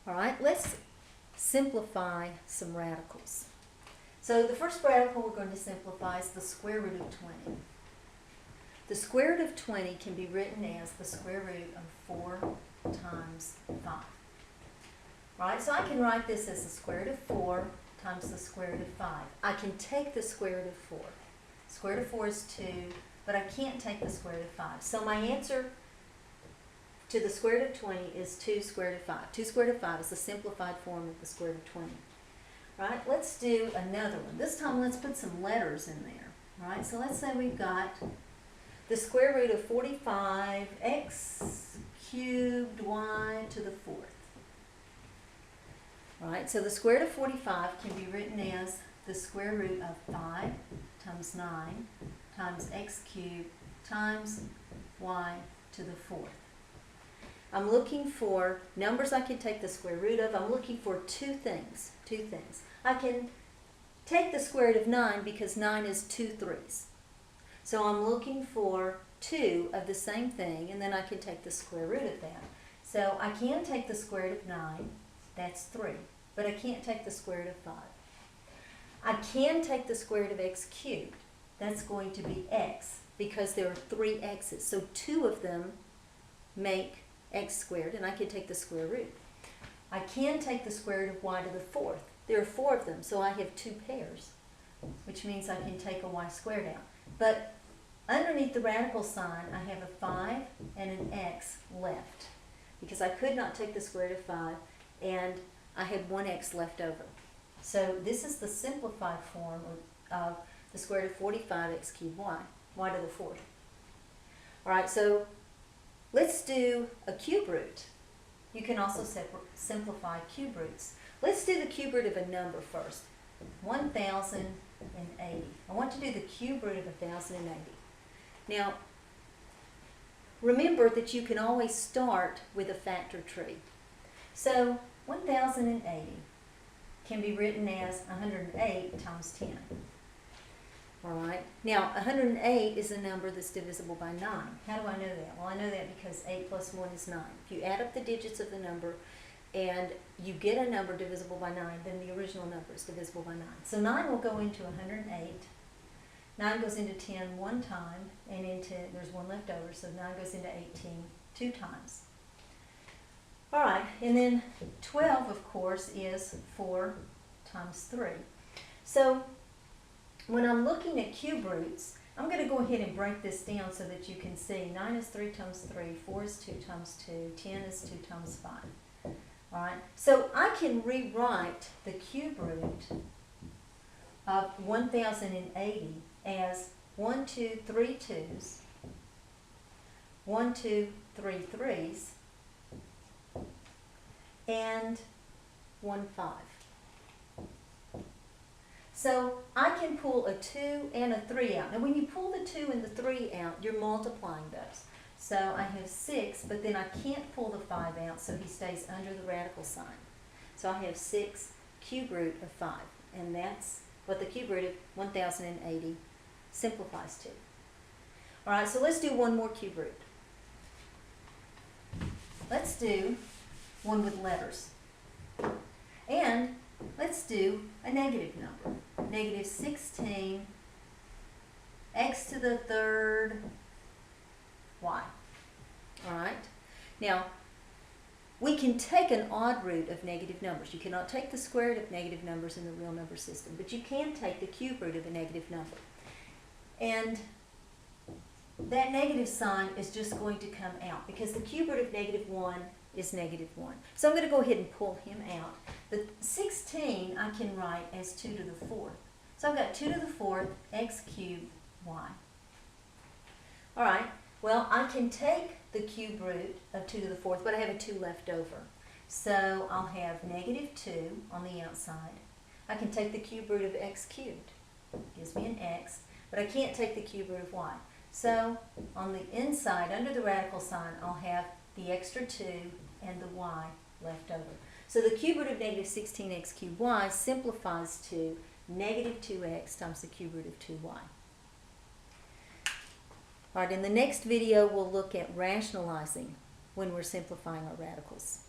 All right, let's simplify some radicals. So the first radical we're going to simplify is the square root of 20. The square root of 20 can be written as the square root of 4 times 5. Right, so I can write this as the square root of 4 times the square root of 5. I can take the square root of 4. Square root of 4 is 2, but I can't take the square root of 5. So my answer to the square root of 20 is 2 square root of 5. 2 square root of 5 is the simplified form of the square root of 20. Right, let's do another one. This time let's put some letters in there. All right, so let's say we've got the square root of 45x cubed y to the 4th. All right, so the square root of 45 can be written as the square root of 5 times 9 times x cubed times y to the 4th. I'm looking for numbers I can take the square root of. I'm looking for two things. I can take the square root of 9 because 9 is 2 3s. So I'm looking for 2 of the same thing, and then I can take the square root of that. So I can take the square root of 9, that's 3, but I can't take the square root of 5. I can take the square root of x cubed. That's going to be x because there are 3 x's. So 2 of them make x squared, and I can take the square root. I can take the square root of y to the 4th. There are 4 of them, so I have 2 pairs, which means I can take a y squared out. But underneath the radical sign, I have a 5 and an x left because I could not take the square root of 5, and I had 1 x left over. So this is the simplified form of the square root of 45x cubed y to the 4th. All right, so let's do a cube root. You can also simplify cube roots. Let's do the cube root of a number first. 1,080. I want to do the cube root of 1,080. Now, remember that you can always start with a factor tree. So 1,080 can be written as 108 times 10. All right. Now, 108 is a number that's divisible by 9. How do I know that? Well, I know that because 8 plus 1 is 9. If you add up the digits of the number and you get a number divisible by 9, then the original number is divisible by 9. So 9 will go into 108. 9 goes into 10 one time, and there's 1 left over, so 9 goes into 18 2 times. All right, and then 12, of course, is 4 times 3. So when I'm looking at cube roots, I'm going to go ahead and break this down so that you can see 9 is 3 times 3, 4 is 2 times 2, 10 is 2 times 5. All right, so I can rewrite the cube root of 1,080 as 1, 2, 3 2s, 1, 2, 3 3s, and 1 5. So I can pull a 2 and a 3 out. Now when you pull the 2 and the 3 out, you're multiplying those. So I have 6, but then I can't pull the 5 out, so he stays under the radical sign. So I have 6 cube root of 5, and that's what the cube root of 1,080 simplifies to. All right, so let's do one more cube root. Let's do one with letters. And let's do a negative number. Negative 16 x to the 3rd y. All right. Now, we can take an odd root of negative numbers. You cannot take the square root of negative numbers in the real number system, but you can take the cube root of a negative number. And that negative sign is just going to come out because the cube root of negative 1 is negative 1. So I'm going to go ahead and pull him out. The 16 I can write as 2 to the 4th. So I've got 2 to the 4th x cubed y. All right, well, I can take the cube root of 2 to the 4th, but I have a 2 left over. So I'll have negative 2 on the outside. I can take the cube root of x cubed. Gives me an x, but I can't take the cube root of y. So on the inside, under the radical sign, I'll have the extra 2 and the y left over. So the cube root of negative 16x cubed y simplifies to negative 2x times the cube root of 2y. All right, in the next video, we'll look at rationalizing when we're simplifying our radicals.